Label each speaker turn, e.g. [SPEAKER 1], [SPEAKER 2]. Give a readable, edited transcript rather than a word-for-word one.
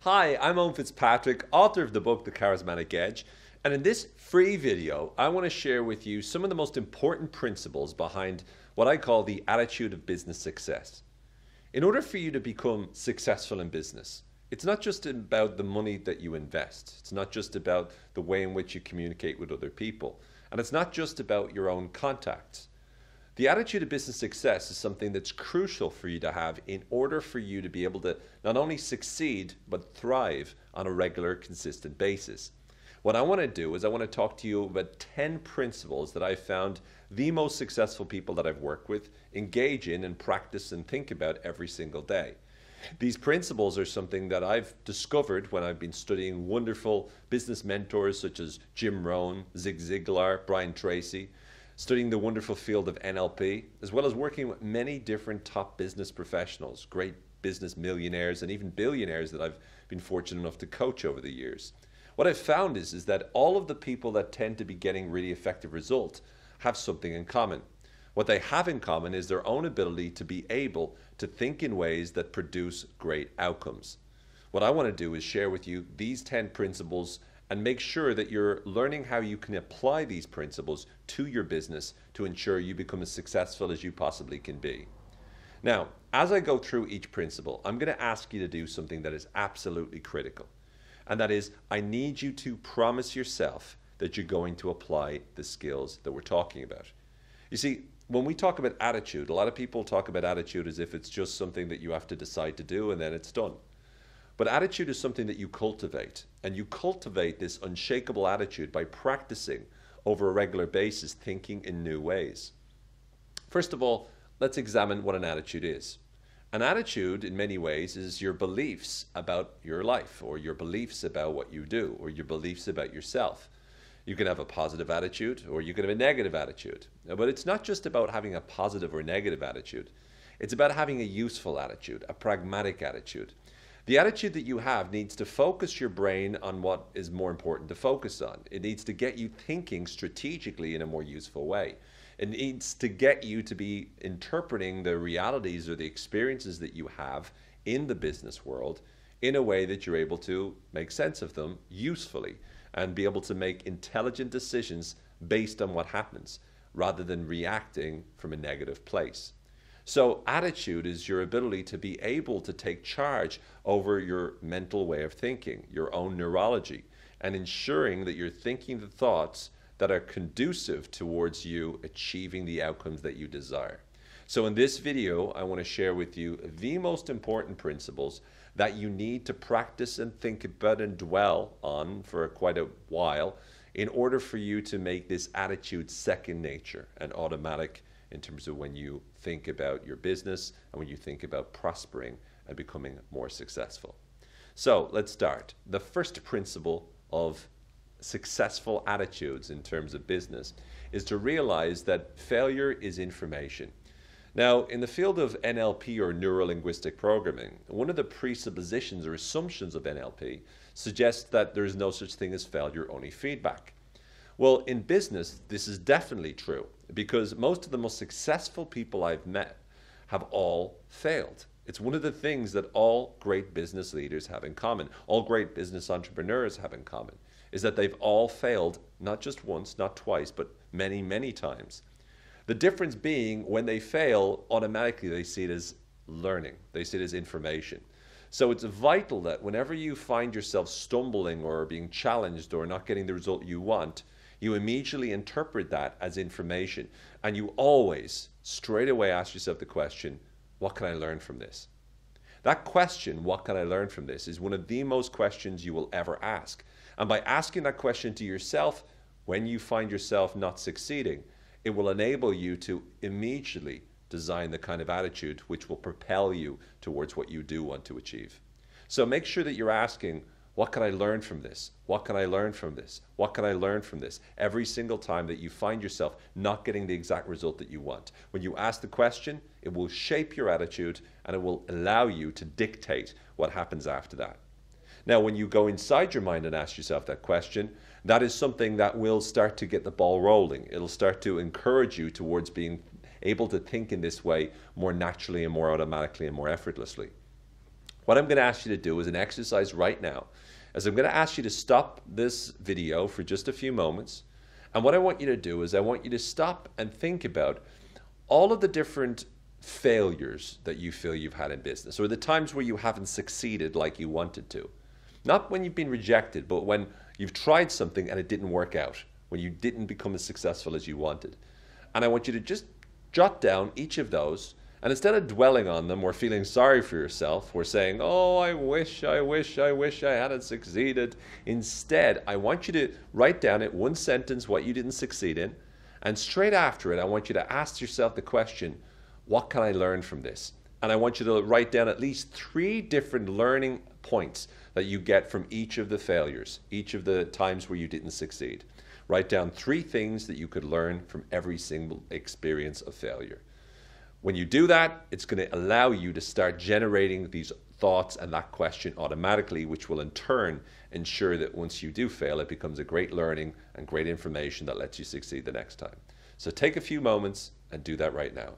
[SPEAKER 1] Hi, I'm Owen Fitzpatrick, author of the book, The Charismatic Edge, and in this free video, I want to share with you some of the most important principles behind what I call the attitude of business success. In order for you to become successful in business, it's not just about the money that you invest. It's not just about the way in which you communicate with other people. And it's not just about your own contacts. The attitude of business success is something that's crucial for you to have in order for you to be able to not only succeed, but thrive on a regular, consistent basis. What I want to do is I want to talk to you about 10 principles that I've found the most successful people that I've worked with engage in and practice and think about every single day. These principles are something that I've discovered when I've been studying wonderful business mentors such as Jim Rohn, Zig Ziglar, Brian Tracy, studying the wonderful field of NLP, as well as working with many different top business professionals, great business millionaires, and even billionaires that I've been fortunate enough to coach over the years. What I've found is that all of the people that tend to be getting really effective results have something in common. What they have in common is their own ability to be able to think in ways that produce great outcomes. What I want to do is share with you these 10 principles and make sure that you're learning how you can apply these principles to your business to ensure you become as successful as you possibly can be. Now, as I go through each principle, I'm going to ask you to do something that is absolutely critical. And that is, I need you to promise yourself that you're going to apply the skills that we're talking about. You see, when we talk about attitude, a lot of people talk about attitude as if it's just something that you have to decide to do and then it's done. But attitude is something that you cultivate, and you cultivate this unshakable attitude by practicing over a regular basis, thinking in new ways. First of all, let's examine what an attitude is. An attitude, in many ways, is your beliefs about your life, or your beliefs about what you do, or your beliefs about yourself. You can have a positive attitude, or you can have a negative attitude. But it's not just about having a positive or negative attitude. It's about having a useful attitude, a pragmatic attitude. The attitude that you have needs to focus your brain on what is more important to focus on. It needs to get you thinking strategically in a more useful way. It needs to get you to be interpreting the realities or the experiences that you have in the business world in a way that you're able to make sense of them usefully and be able to make intelligent decisions based on what happens rather than reacting from a negative place. So attitude is your ability to be able to take charge over your mental way of thinking, your own neurology, and ensuring that you're thinking the thoughts that are conducive towards you achieving the outcomes that you desire. So in this video, I want to share with you the most important principles that you need to practice and think about and dwell on for quite a while in order for you to make this attitude second nature and automatic in terms of when you think about your business and when you think about prospering and becoming more successful. So let's start. The first principle of successful attitudes in terms of business is to realize that failure is information. Now, in the field of NLP or neuro-linguistic programming, one of the presuppositions or assumptions of NLP suggests that there is no such thing as failure, only feedback. Well, in business, this is definitely true because most of the most successful people I've met have all failed. It's one of the things that all great business leaders have in common, all great business entrepreneurs have in common, is that they've all failed, not just once, not twice, but many, many times. The difference being when they fail, automatically they see it as learning, they see it as information. So it's vital that whenever you find yourself stumbling or being challenged or not getting the result you want, you immediately interpret that as information. And you always, straight away ask yourself the question, what can I learn from this? That question, what can I learn from this, is one of the most questions you will ever ask. And by asking that question to yourself, when you find yourself not succeeding, it will enable you to immediately design the kind of attitude which will propel you towards what you do want to achieve. So make sure that you're asking, what can I learn from this? What can I learn from this? What can I learn from this? Every single time that you find yourself not getting the exact result that you want. When you ask the question, it will shape your attitude and it will allow you to dictate what happens after that. Now, when you go inside your mind and ask yourself that question, that is something that will start to get the ball rolling. It'll start to encourage you towards being able to think in this way more naturally and more automatically and more effortlessly. What I'm going to ask you to do is an exercise right now, as I'm going to ask you to stop this video for just a few moments. And what I want you to do is I want you to stop and think about all of the different failures that you feel you've had in business, or the times where you haven't succeeded like you wanted to. Not when you've been rejected, but when you've tried something and it didn't work out, when you didn't become as successful as you wanted. And I want you to just jot down each of those, and instead of dwelling on them or feeling sorry for yourself or saying, oh, I wish I hadn't succeeded. Instead, I want you to write down in one sentence what you didn't succeed in, and straight after it, I want you to ask yourself the question, what can I learn from this? And I want you to write down at least 3 different learning points that you get from each of the failures, each of the times where you didn't succeed. Write down 3 things that you could learn from every single experience of failure. When you do that, it's going to allow you to start generating these thoughts and that question automatically, which will in turn ensure that once you do fail, it becomes a great learning and great information that lets you succeed the next time. So take a few moments and do that right now.